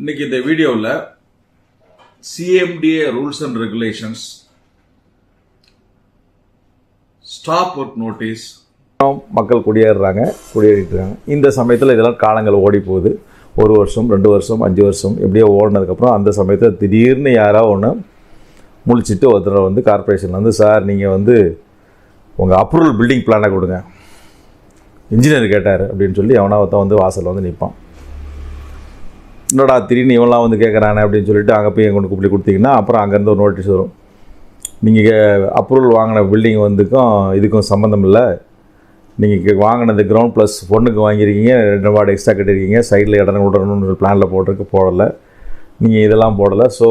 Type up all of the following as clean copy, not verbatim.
இன்னைக்கு இந்த வீடியோவில் CMDA rules and regulations, stop work notice, மக்கள் குடியேறிட்டு இருக்காங்க. இந்த சமயத்தில் இதெல்லாம் காலங்கள் ஓடி போகுது. 1 வருஷம் 2 வருஷம் 5 வருஷம் எப்படியோ ஓடினதுக்கப்புறம் அந்த சமயத்தில் திடீர்னு யாராவது ஒன்று முழிச்சிட்டு ஒருத்தர் வந்து கார்பரேஷன் வந்து, சார் நீங்கள் வந்து உங்கள் அப்ரூவல் பில்டிங் பிளானை கொடுங்க, இன்ஜினியர் கேட்டார் அப்படின்னு சொல்லி எவனா ஒருத்தன் வந்து வாசலில் வந்து நிற்பான். என்னடா திடீர்னு இவன்லாம் வந்து கேட்குறானே அப்படின்னு சொல்லிட்டு அங்கே போய் கொண்டு கூப்பிட்டு கொடுத்தீங்கன்னா அப்புறம் அங்கேருந்து ஒரு நோட்டீஸ் வரும். நீங்கள் அப்ரூவல் வாங்கின பில்டிங் வந்துக்கும் இதுக்கும் சம்மந்தம் இல்லை, நீங்கள் வாங்கினது கிரவுண்ட் ப்ளஸ் பொண்ணுக்கு வாங்கியிருக்கீங்க, 2 வார்டு எக்ஸ்ட்ரா கட்டியிருக்கீங்க, சைடில் இடம் விடணும்னு பிளானில் போடலை, நீங்கள் இதெல்லாம் போடலை, ஸோ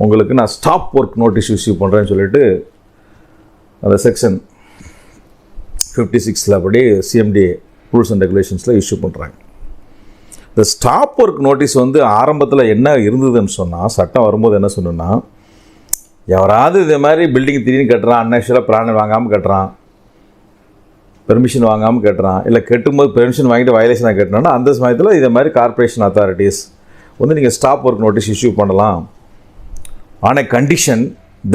உங்களுக்கு நான் ஸ்டாப் ஒர்க் நோட்டீஸ் இஷ்யூ பண்ணுறேன்னு சொல்லிட்டு அந்த செக்ஷன் 56 படி CMDA ரூல்ஸ் அண்ட் ரெகுலேஷன்ஸில் இஷ்யூ பண்ணுறாங்க. இந்த ஸ்டாப் ஒர்க் நோட்டீஸ் வந்து ஆரம்பத்தில் என்ன இருந்ததுன்னு சொன்னால், சட்டம் வரும்போது என்ன சொன்னோன்னா, யாராவது இதே மாதிரி பில்டிங் திடீர்னு கட்டுறான், அன்நேச்சுரலாக பிளான் வாங்காமல் கட்டுறான், பெர்மிஷன் வாங்காமல் கட்டுறான், இல்லை கட்டும்போது பெர்மிஷன் வாங்கிட்டு வயலேஷனாக கட்டினோன்னா அந்த சமயத்தில் இதே மாதிரி கார்பரேஷன் அத்தாரிட்டிஸ் வந்து நீங்கள் ஸ்டாப் ஒர்க் நோட்டீஸ் இஷ்யூ பண்ணலாம் ஆன் எ கண்டிஷன்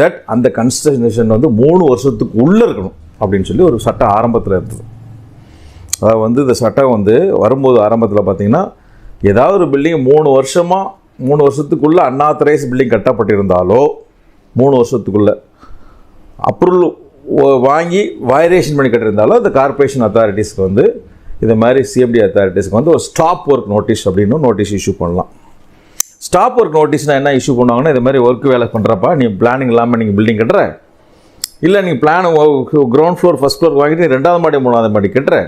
தட் அந்த கன்ஸ்ட்ரக்ஷன் வந்து 3 வருஷத்துக்கு உள்ளே இருக்கணும் அப்படின்னு சொல்லி ஒரு சட்டம் ஆரம்பத்தில் இருந்தது. அதாவது வந்து இந்த சட்டம் வந்து வரும்போது ஆரம்பத்தில் பார்த்திங்கன்னா, ஏதாவது ஒரு பில்டிங் 3 வருஷத்துக்குள்ளே அன்ஆத்தரைஸ் பில்டிங் கட்டப்பட்டிருந்தாலோ 3 வருஷத்துக்குள்ளே அப்ரூவல் வாங்கி வயலேஷன் பண்ணி கட்டியிருந்தாலும் அந்த கார்பரேஷன் அத்தாரிட்டிஸ்க்கு வந்து இது மாதிரி CMDA அத்தாரிட்டிஸ்க்கு வந்து ஒரு ஸ்டாப் ஒர்க் நோட்டீஸ் அப்படின்னு நோட்டீஸ் இஷ்யூ பண்ணலாம். ஸ்டாப் ஒர்க் நோட்டீஸ்னால் என்ன இஷ்யூ பண்ணுவாங்கன்னா, இது மாதிரி ஒர்க் வேலை பண்ணுறப்பா நீ பிளானிங் இல்லாமல் நீங்கள் பில்டிங் கட்டுற, இல்லை நீங்கள் plan ground floor first floor வாங்கிட்டு 2வது மாடி 3வது மாடி கட்டுற,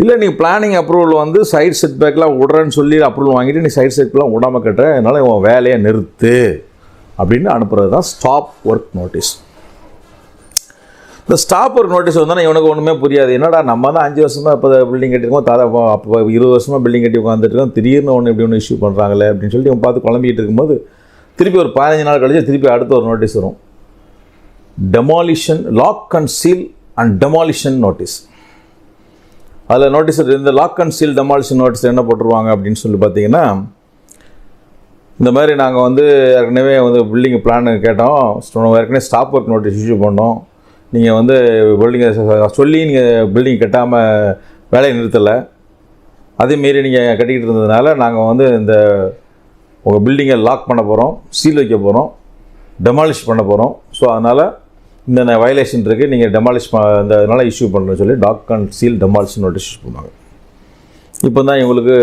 இல்லை நீங்கள் பிளானிங் அப்ரூவல் வந்து சைட் செட் பேக்லாம் விட்றேன்னு சொல்லி அப்ரூவல் வாங்கிட்டு நீ சைட் செட்லாம் விடாமல் கட்டுற, அதனால் உன் வேலையை நிறுத்து அப்படின்னு அனுப்புறது தான் ஸ்டாப் ஒர்க் நோட்டீஸ். இந்த ஸ்டாப் ஒர்க் நோட்டீஸ் வந்தால் இவனுக்கு ஒன்றுமே புரியாது. என்னடா நம்ம தான் 5 வருஷமாக இப்போ பில்டிங் கட்டிருக்கோம், அப்போ 20 வருஷமாக பில்டிங் கட்டி உட்காந்துருக்கோம், திடீர்னு ஒன்று இப்படி ஒன்று இஷ்யூ பண்ணுறாங்களே அப்படின்னு சொல்லிட்டு இவன் பார்த்து குழம்பிக்கிட்டு இருக்கும்போது திருப்பி ஒரு 15 நாள் கழிச்சு திருப்பி அடுத்த ஒரு நோட்டீஸ் வரும். Demolition, lock and seal and demolition notice. அதில் நோட்டீஸ் இந்த lock and seal demolition notice என்ன போட்டுருவாங்க அப்படின்னு சொல்லி பார்த்தீங்கன்னா, இந்த மாதிரி நாங்கள் வந்து ஏற்கனவே வந்து பில்டிங் பிளான் கேட்டோம், ஏற்கனவே ஸ்டாப் ஒர்க் நோட்டீஸ் இஷ்யூ பண்ணோம், நீங்கள் வந்து பில்டிங்கை சொல்லி நீங்கள் பில்டிங் கட்டாமல் வேலையை நிறுத்தலை, அதேமாரி நீங்கள் கட்டிக்கிட்டு இருந்ததுனால நாங்கள் வந்து இந்த உங்கள் பில்டிங்கை லாக் பண்ண போகிறோம், சீல் வைக்க போகிறோம், டெமாலிஷ் பண்ண போகிறோம், ஸோ அதனால் இந்த வயலேஷன் இருக்குது, நீங்கள் டெமாலிஷ் இந்த அதனால் இஷ்யூ பண்ணணும்னு சொல்லி lock and seal demolition notice issue பண்ணுவாங்க. இப்போ தான் இவங்களுக்கு